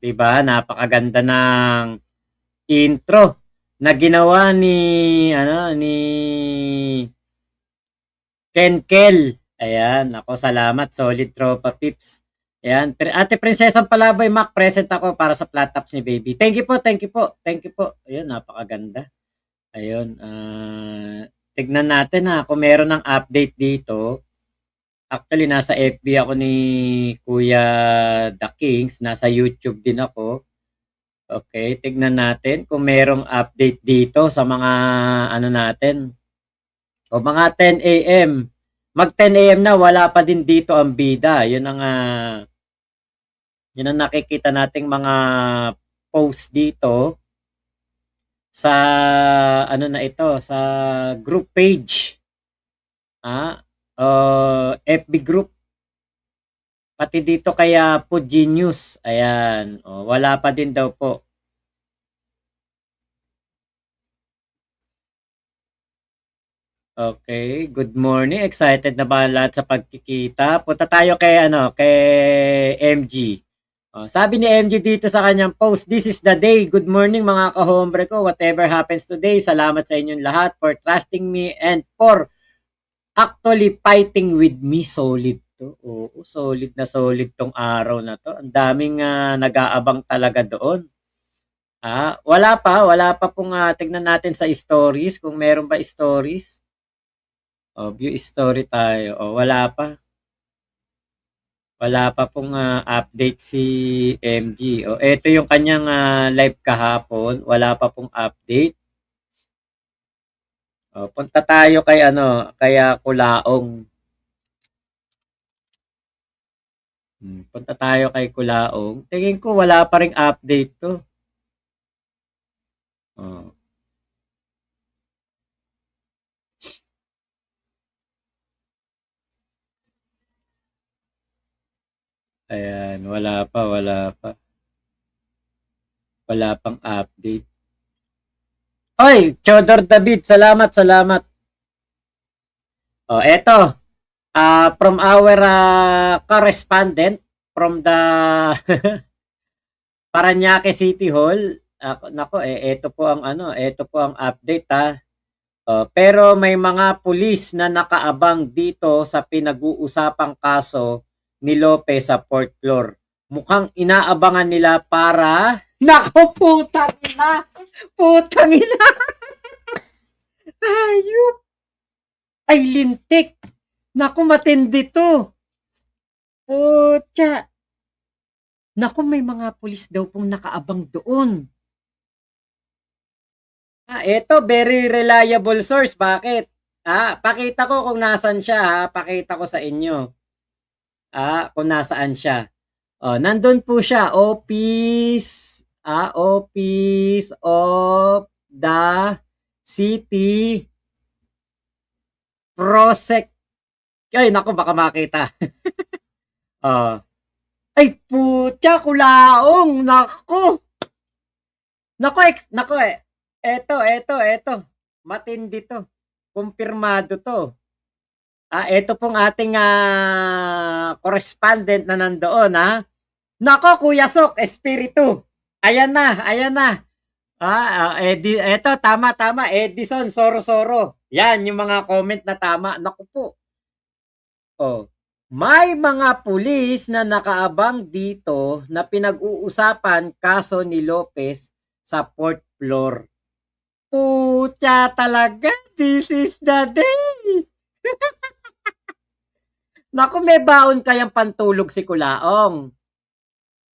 'di ba? Napakaganda ng intro na ginawa ni Kenkel. Ayan, ako salamat, solid tropa pips. Ayan, Ate Prinsesang Palaboy Mac, present ako para sa flat tops ni Baby. Thank you po, thank you po, thank you po. Ayun, napakaganda. Ayun, tignan natin ha, kung meron ng update dito. Actually, nasa FB ako ni Kuya The Kings, nasa YouTube din ako. Okay, tignan natin kung merong update dito sa mga ano natin. O mga 10 AM. Mag 10 AM na wala pa din dito ang bida. Yun ang nakikita nating mga post dito sa ano na ito, sa group page. FB group. Pati dito kaya po Genius. Ayan. Wala pa din daw po. Okay, good morning. Excited na ba lahat sa pagkikita? Punta tayo kay MG. Sabi ni MG dito sa kanyang post, "This is the day. Good morning mga kahombre ko. Whatever happens today, salamat sa inyong lahat for trusting me and for actually fighting with me." Solid to. Oo, solid tong araw na to. Ang daming nag-aabang talaga doon. Wala pa pong tignan natin sa stories kung meron ba stories. View story tayo. Wala pa. Wala pa pong update si MG. Ito yung kanyang live kahapon. Wala pa pong update. Punta tayo kay Kulaong. Punta tayo kay Kulaong. Tingin ko wala pa ring update to. Ayan, wala pa. Wala pang update. Oy, Chodor David, salamat. Eto. From our correspondent from the Parañaque City Hall. Ito po ang update pero may mga pulis na nakaabang dito sa pinag-uusapang kaso ni Lopez sa fourth floor. Mukhang inaabangan nila para nako putang ina. Ayup. Ay lintik. Naku, matindi to. Putya. Naku, may mga pulis daw pong nakaabang doon. Ito, very reliable source. Bakit? Pakita ko kung nasan siya. Pakita ko sa inyo. Kung nasaan siya. Nandun po siya. Office of the City Prosec. Ay, naku, baka makita. Ay, putya, Kulaong. Naku. Naku, Eto. Matindi to. Kumpirmado to. Ito pong ating correspondent na nandoon, Nako, Kuya Sok, Espiritu. Ayan na. Eto, tama. Edison, Soro. Yan, yung mga comment na tama. Naku po. May mga pulis na nakaabang dito na pinag-uusapan kaso ni Lopez sa fourth floor. Putya talaga, this is the day. Naku, may baon kayang pantulog si Kulaong.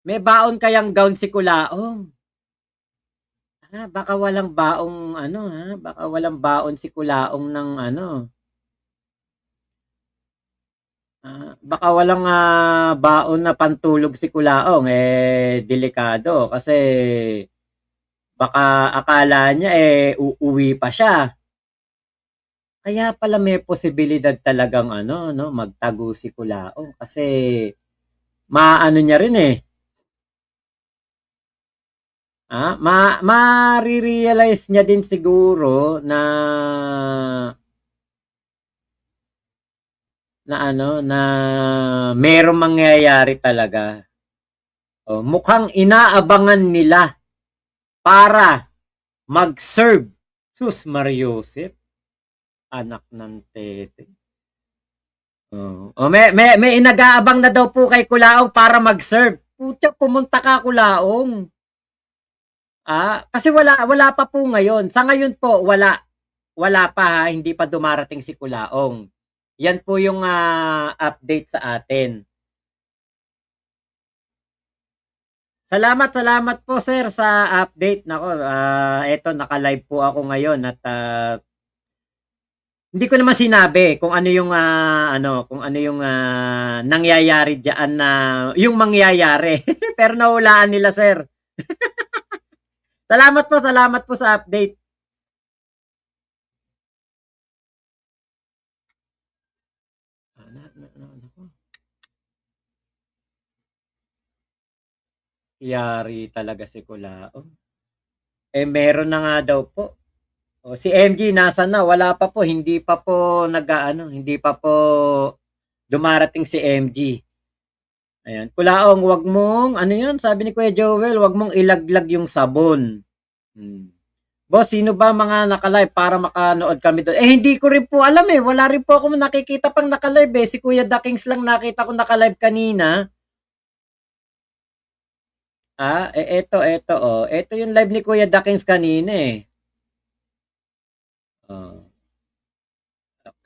May baon kayang gown si Kulaong. Baka walang baong baka walang baon si Kulaong ng baka walang baon na pantulog si Kulaong, delikado kasi baka akala niya uuwi pa siya. Kaya pala may posibilidad talagang magtago si Kulaong kasi maano niya rin ma-realize niya din siguro na merong mangyayari talaga. Mukhang inaabangan nila para mag-serve. Sus Mariosep, anak ng tete. May inag-aabang na daw po kay Kulaong para mag-serve. Putya, pumunta ka Kulaong. Kasi wala pa po ngayon. Sa ngayon po, wala pa ha, hindi pa dumarating si Kulaong. Yan po yung update sa atin. Salamat po sir sa update. Nako, eto naka-live po ako ngayon at hindi ko naman sinabi kung ano yung nangyayari diyan na yung mangyayari. Pero nahulaan nila sir. Salamat po sa update. Yari talaga si Kulaong. Meron na nga daw po. Si MG nasa na? Wala pa po, hindi pa po hindi pa po dumarating si MG. Ayan, Kulaong, wag mong ano 'yun, sabi ni Kuya Joel, wag mong ilaglag yung sabon. Boss, sino ba mga naka-live para makanood kami doon? Hindi ko rin po alam wala rin po ako nakikita pang naka-live si Kuya The Kings lang nakita ko naka-live kanina. Eto ito yung live ni Kuya The Kings kanina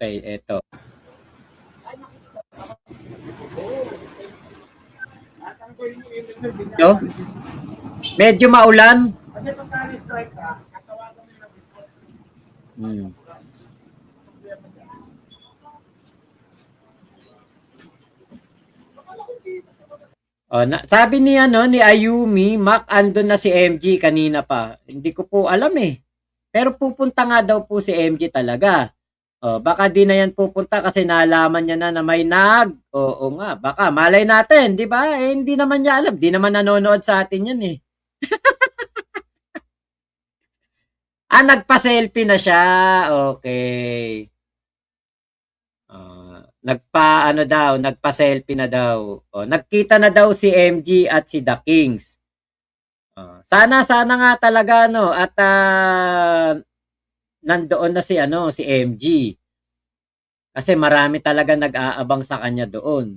Okay, eto. Medyo maulan. Sabi ni Ayumi, Mac, andun na si MG kanina pa. Hindi ko po alam Pero pupunta nga daw po si MG talaga. Baka di na yan pupunta kasi nalaman niya na may oo nga, baka malay natin, di ba? Hindi naman niya alam, di naman nanonood sa atin yan nagpa-selfie na siya. Okay. Nagpa-selfie na daw. Nagkita na daw si MG at si The Kings. Sana nga talaga at nandoon na si MG. Kasi marami talaga nag-aabang sa kanya doon.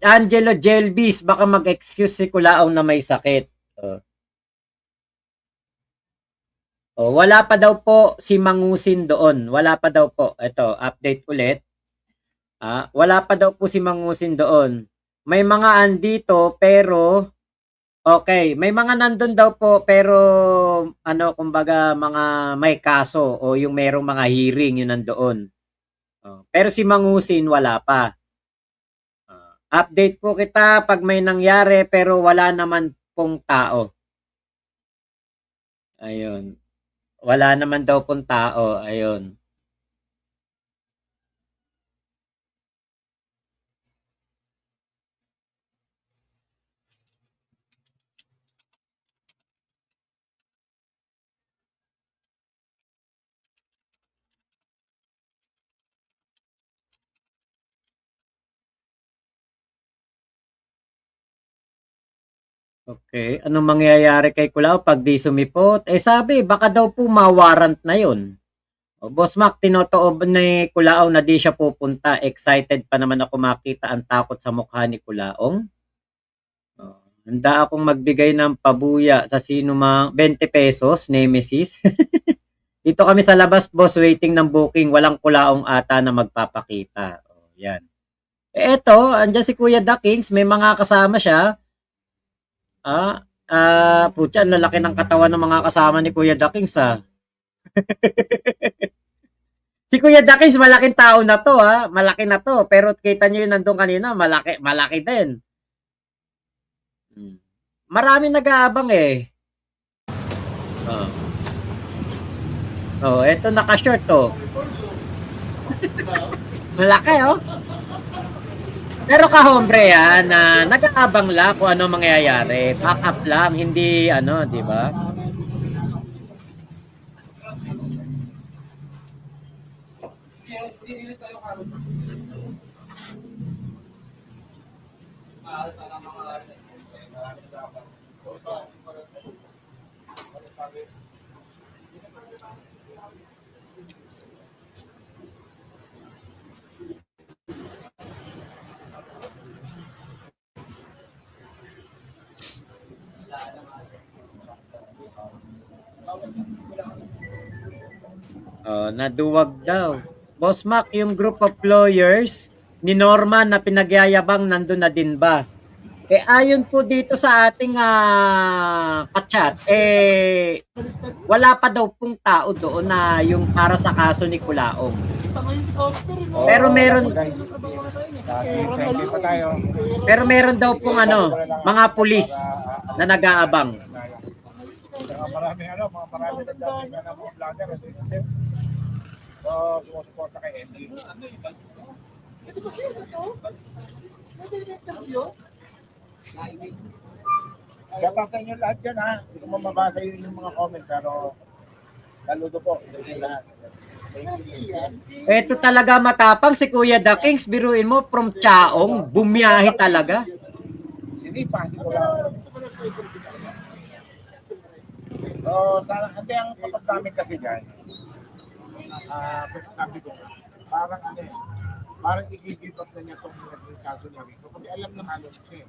Angelo Jelvis, baka mag-excuse si Kulaong na may sakit. Wala pa daw po si Mangusin doon. Wala pa daw po. Ito, update ulit. Wala pa daw po si Mangusin doon. May mga andito pero okay, may mga nandun daw po pero kumbaga mga may kaso o yung merong mga hearing yun nandoon. Pero si Mangusin wala pa. Update po kita pag may nangyari pero wala naman pong tao. Ayun. Wala naman daw pong tao. Ayun. Okay, anong mangyayari kay Kulao pag di sumipot? Sabi, baka daw po ma-warrant na yun. Boss Mac, tinotoo ni Kulao na di siya pupunta. Excited pa naman ako makita ang takot sa mukha ni Kulaong. Handa akong magbigay ng pabuya sa sino 20 pesos, Nemesis. Dito kami sa labas, boss, waiting ng booking. Walang Kulaong ata na magpapakita. Yan. Eto, andyan si Kuya The Kings. May mga kasama siya. Putya, lalaki ng katawan ng mga kasama ni Kuya The Kings Si Kuya The Kings, malaking tao na to malaki na to, pero kita nyo yung nandun kanina, malaki din. Marami nag-aabang eto naka-short malaki Pero ka-hombre na nag-aabang lang kung ano mangyayari. Back up lang, hindi di ba? Oh, naduwag daw. Boss Mac, yung group of lawyers ni Norman na pinagyayabang nandun na din ba? Ayon po dito sa ating ka-chat, wala pa daw pong tao doon na yung para sa kaso ni Kulaong. Pero meron pero meron daw pong mga pulis na nag-aabang. Marami nagdating na mga vlogger. So, sumusuporta kay MD. Ito ba siya ito? Pwede rin-interview? Shout out sa inyo lahat yan ha. Hindi ko mababasa yung mga comment pero saludo po sa inyo lahat. Ito talaga matapang si Kuya The Kings. Biruin mo from Chaong, bumiyahe talaga. Sinipa, siguro. Sana, hindi ang kapag namin kasi dyan, sabi ko, parang i-give up na niya itong kaso niya rito. Kasi alam na ano siya.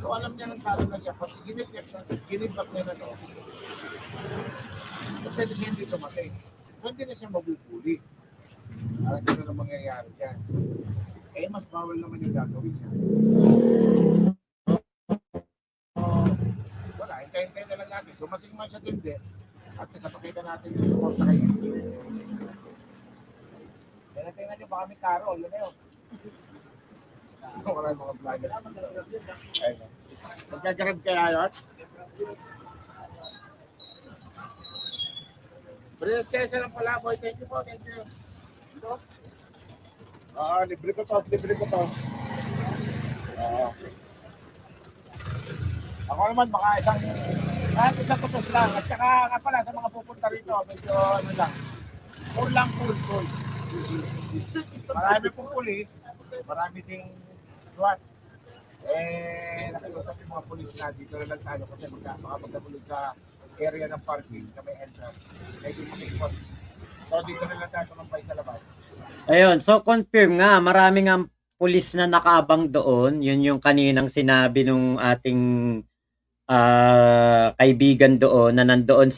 So alam niya ng talo na siya, pag i-give up niya na ito, so pwede siya hindi tumatay. So hindi na siya mabubuli. Parang gano'n na mangyayari dyan. Eh, mas bawal naman yung gagawin siya. Wala, hintay-hintay na lang natin. Dumating man siya din din, at napakita natin yung support na kayo. Kaya tingnan nyo, baka may karo, yun na yun. So, maraming mga vlogger. Ayun. Magjajarib kaya yun? Prinsesa ng Palaboy, thank you po, thank you. Ito? Libre ko to. Ako naman, baka isang kutos lang. At saka nga pala, sa mga pupunta rito, medyo lang. Cool. Marami pong pulis, marami ding SWAT. Nakiusap yung mga pulis na dito na lang tayo kasi baka magkabulog sa area ng parking na may entrance. Medyo makikot. So dito na lang tayo kumampay sa labas. Ayun, so confirm nga, marami nga pulis na nakaabang doon. Yun yung kaninang sinabi nung ating kaibigan doon na nandun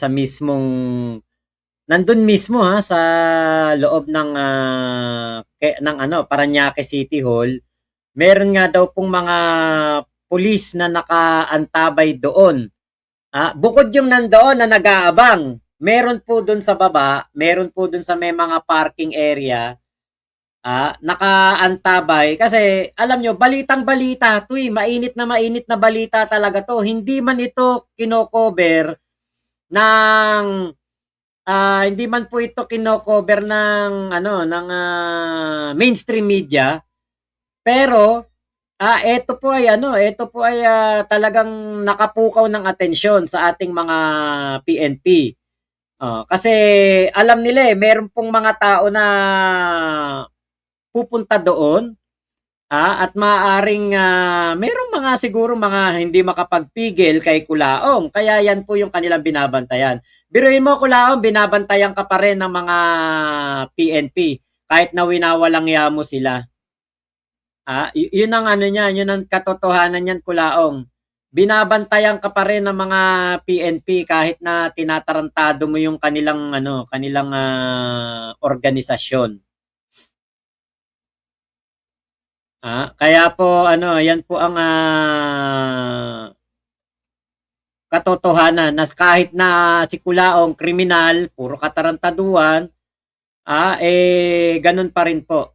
mismo sa loob ng Parañaque City Hall. Meron nga daw pong mga pulis na nakaantabay doon. Bukod yung nandoon na nag-aabang, meron po doon sa baba, meron po doon sa may mga parking area, nakaantabay. Kasi alam nyo, balitang-balita to mainit na balita talaga to. Hindi man ito kino-cover ng hindi man po ito kino-cover ng mainstream media. Pero ito po ay talagang nakapukaw ng atensyon sa ating mga PNP. Kasi alam nila meron pong mga tao na pupunta doon at maaaring merong siguro mga hindi makapagpigil kay Kulaong. Kaya yan po yung kanilang binabantayan. Biruin mo, Kulaong, binabantayan ka pa rin ng mga PNP kahit na winawalang yamo sila. Yun ang yun ang katotohanan niyan, Kulaong. Binabantayan ka pa rin ng mga PNP kahit na tinatarantado mo yung kanilang organisasyon. Kaya po yan po ang katotohanan na kahit na si Kulaong kriminal, puro katarantaduhan, ganun pa rin po.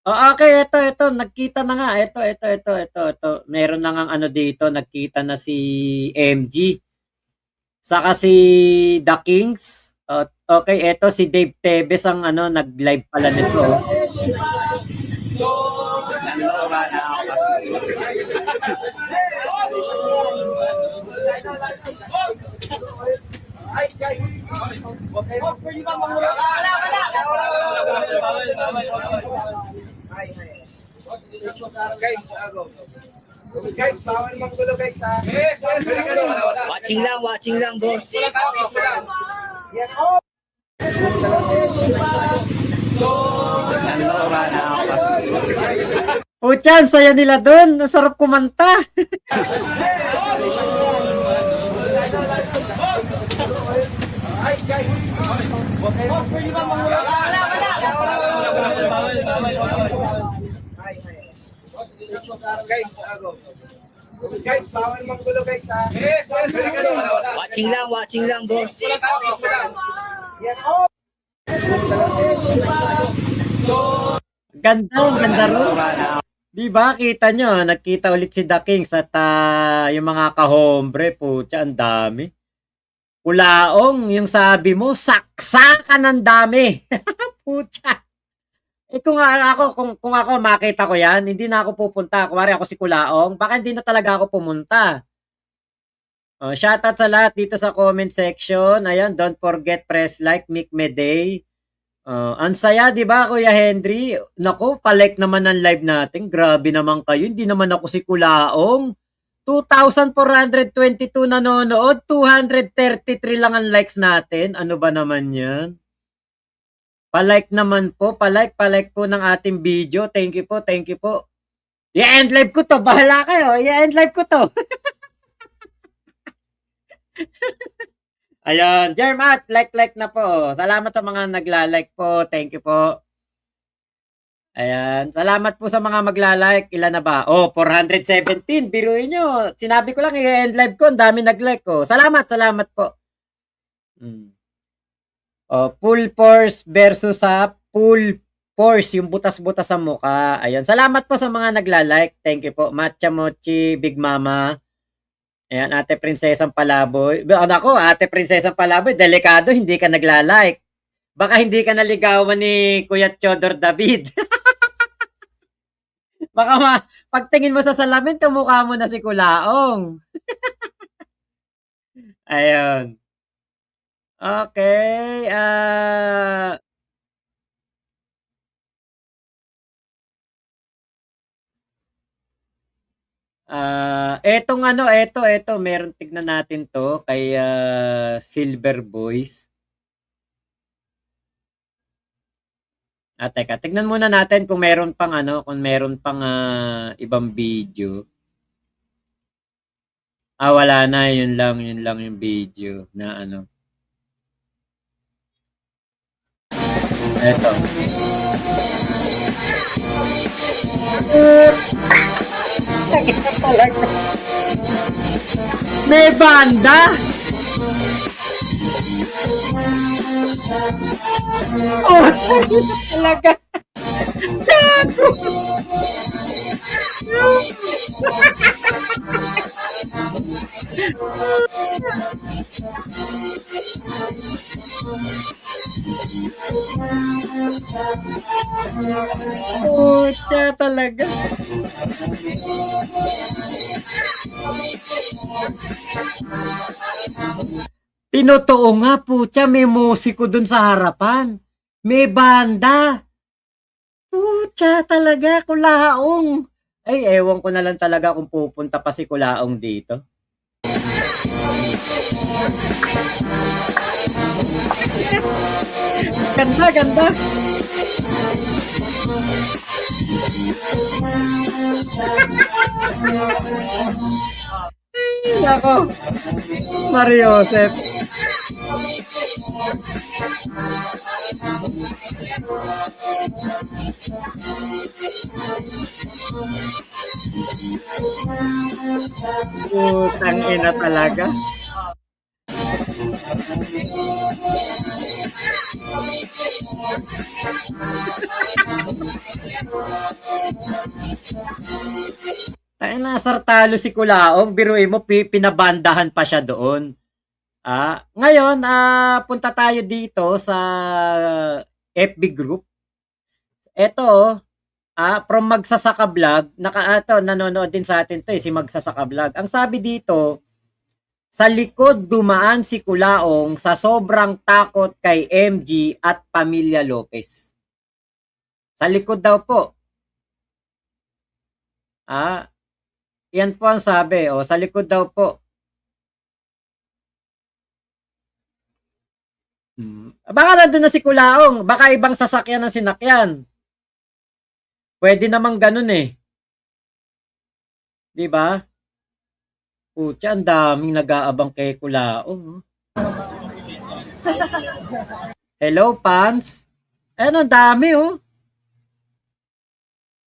Okay, ito, nagkita na nga. Ito. Meron na ngang dito, nagkita na si MG. Saka si The Kings. Okay, ito si Dave Tebes ang nag-live pala nito. Ay, guys! Pwede ba mamura? Ay. Guys, go. Guys, bawal manggulo guys ha. Yes. Watching lang, boss. Yes, oh! Pucha, ang saya nila dun. Ang sarap kumanta. Ay, guys! Pwede ba mamura? Ay. Guys, go. Guys, bawal manggulo guys ha. Yes. Watching lang, boss. Yes, oh! Ganda, ang ganda ron. Di ba, kita nyo, nagkita ulit si The Kings at yung mga kahombre, pucha, ang dami. Kulaong, yung sabi mo, saksakan ng dami. Pucha. Eh kung ako makita ko yan, hindi na ako pupunta. Kuwari ako si Kulaong, baka hindi na talaga ako pumunta. Oh, shoutout sa lahat dito sa comment section. Ayan, don't forget press like, Mick Meday. Ang saya, di ba, Kuya Henry? Naku, palike naman ang live natin. Grabe naman kayo. Hindi naman ako si Kulaong. 2,422 nanonood. 233 lang ang likes natin. Ano ba naman yan? Palike naman po. Palike po ng ating video. Thank you po. I-end live ko to. Bahala kayo. I-end live ko to. Ayun, Jermat, like na po. Salamat sa mga nagla-like po. Thank you po. Ayan, salamat po sa mga magla-like. Ilan na ba? Oh, 417. Biruin nyo. Sinabi ko lang i-end live ko. Ang dami nag-like ko. Salamat po. Oh, full force versus sa full force. Yung butas-butas sa mukha. Ayan, salamat po sa mga nagla-like. Thank you po. Matcha Mochi, Big Mama. Ayan, Ate Prinsesang Palaboy. Ako, Ate Prinsesang Palaboy, delikado, hindi ka nagla-like. Baka hindi ka naligawan ni Kuya Chodor David. Baka pagtingin mo sa salamin, kamukha mo na si Kulaong. Ayun. Okay, eto, meron tignan natin to kay Silver Boys. Teka, tignan muna natin kung meron pang ibang video. Wala na, yun lang yung video na ano. Eto. May banda. Oh, talaga. Gago. Pucha talaga. Tinotoo nga, pucha, may musiko dun sa harapan. May banda. Pucha talaga, Kulaong. Ay, ewan ko na lang talaga kung pupunta pa si Kulaong dito. Ganda. Ay, nako. Mariosep. Putang ina talaga. Ay, nasartalo si Kulaong, biruin mo, pinabandahan pa siya doon. Ngayon, punta tayo dito sa FB group. Ito, from Magsasaka Vlog, nanonood din sa atin to si Magsasaka Vlog. Ang sabi dito, Sa likod dumaan si Kulaong sa sobrang takot kay MG at Pamilya Lopez. Sa likod daw po. Yan po ang sabi. Sa likod daw po. Baka nandun na si Kulaong. Baka ibang sasakyan ang sinakyan. Pwede namang ganun eh. Di ba? Putya, ang daming nag-aabang kay Kulaong. Hello, Pans. Ang dami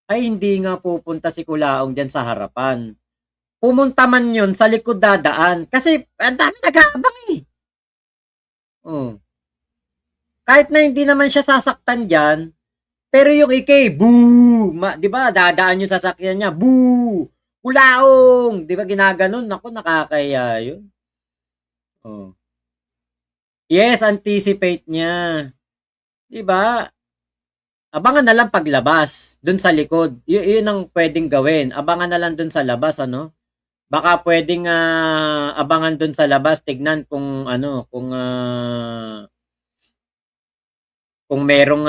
Ay, hindi nga pupunta si Kulaong dyan sa harapan. Pumunta man yun sa likod dadaan. Kasi ang dami nag-aabang eh. Kahit na hindi naman siya sasaktan dyan, pero yung ikay, boo! Di ba, dadaan yung sasakyan niya, boo! Kulaong! Di ba ginaganon? Naku, nakakaya yun. Yes, anticipate niya. Di ba? Abangan na lang paglabas, dun sa likod. Yun ang pwedeng gawin. Abangan na lang dun sa labas, Baka pwedeng abangan dun sa labas, tignan kung kung merong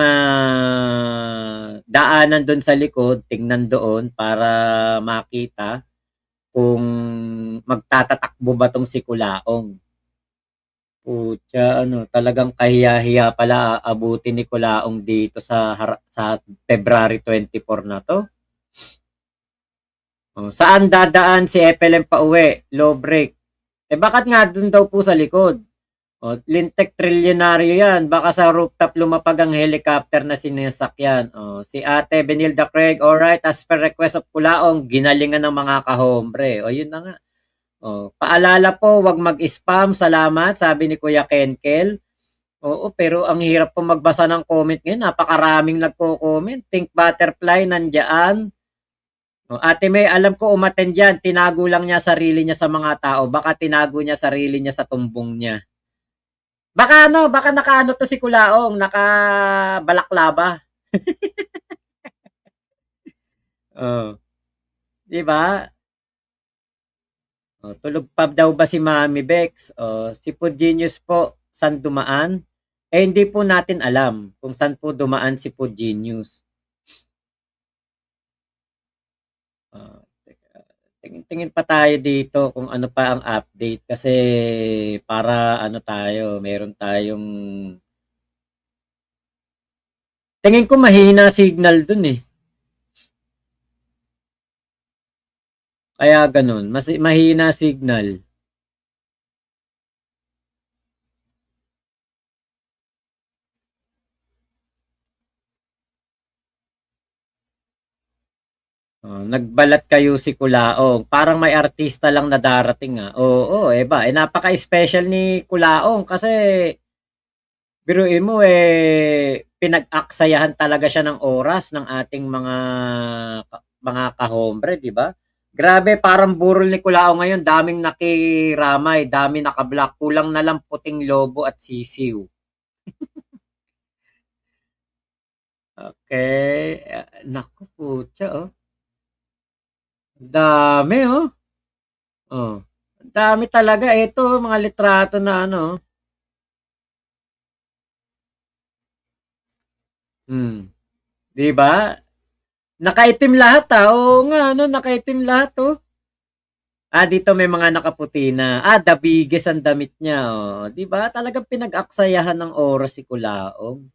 daanan doon sa likod, tingnan doon para makita kung magtatatakbo ba tong si Kulaong. Putya, talagang kahiya-hiya pala abutin ni Kulaong dito sa February 24 na to. Saan dadaan si FLM pa uwi? Low break. Bakit nga doon daw po sa likod? Lintek trilyonaryo yan. Baka sa rooftop lumapag ang helicopter na sinasakyan. Si Ate Benilda Craig, alright, as per request of Kulaong, ginalingan ng mga kahombre. Yun na nga. Paalala po, wag mag-spam. Salamat, sabi ni Kuya Kenkel. Pero ang hirap po magbasa ng comment ngayon. Napakaraming nagko-comment. Think Butterfly, nandyan. Ate May, alam ko umaten dyan. Tinago lang niya sarili niya sa mga tao. Baka tinago niya sarili niya sa tumbong niya. Baka nakaano to si Kulaong, nakabalaklaba. Di ba? Tulog pa daw ba si Mami Bex? Si Food Genius po, saan dumaan? Hindi po natin alam kung saan po dumaan si Food Genius. Tingin pa tayo dito kung ano pa ang update kasi para meron tayong tingin ko mahina signal dun eh. Kaya ganun, mas mahina signal. Nagbalat kayo si Kulaong. Parang may artista lang na darating Oo, napaka-special ni Kulaong kasi biruin mo pinag-aksayahan talaga siya ng oras ng ating mga kahombre, di ba? Grabe, parang burol ni Kulaong ngayon. Daming nakiramay, daming nakablock. Kulang na lang puting lobo at sisiw. Okay. Naku, putya, Dami, Dami talaga. Ito, mga litrato na Di ba? Nakaitim lahat, Oo nga, nakaitim lahat, dito may mga nakaputi na. The biggest ang damit niya, Di ba? Talagang pinag-aksayahan ng oras si Kulaong.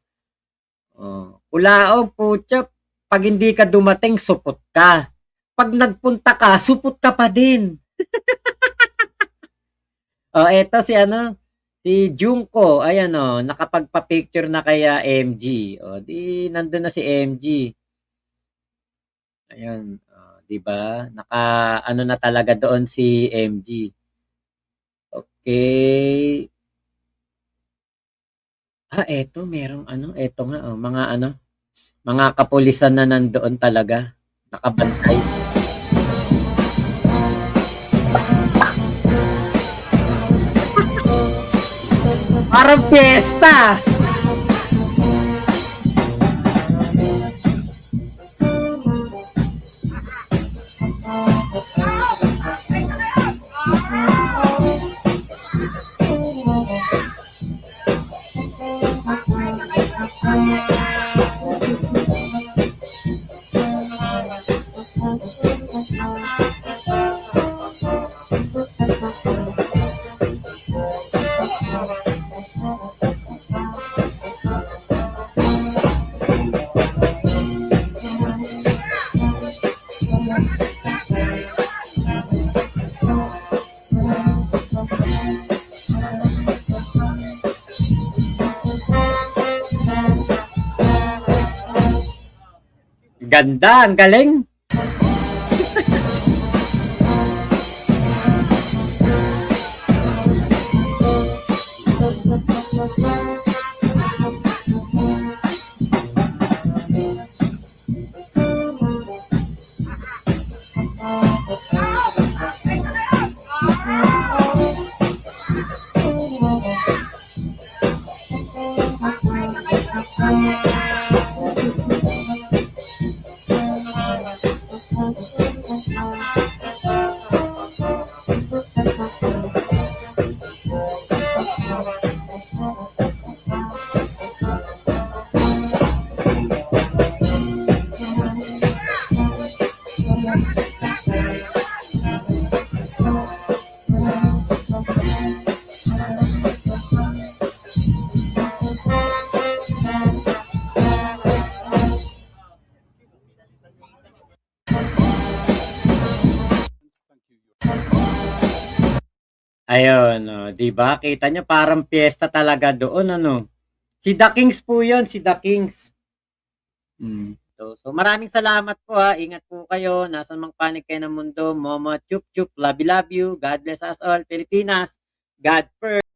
Kulaong, putya, pag hindi ka dumating, supot ka. Pag nagpunta ka, supot ka pa din. Eto si Junko, ayan nakapagpa-picture na kaya MG. Di nandun na si MG. Ayun, di ba? Na talaga doon si MG. Okay. Eto merong eto nga mga kapulisan na nandoon talaga. Nakabantay. Parang fiesta. Ganda, ang galing. Ayun, oh, 'di ba? Kita niyo parang piyesta talaga doon ano. Si The Kings po 'yon, si The Kings. So maraming salamat po ha. Ingat po kayo. Nasaan mang panig kayo ng mundo. Momo chup chup. Love you, love you. God bless us all. Pilipinas. God first.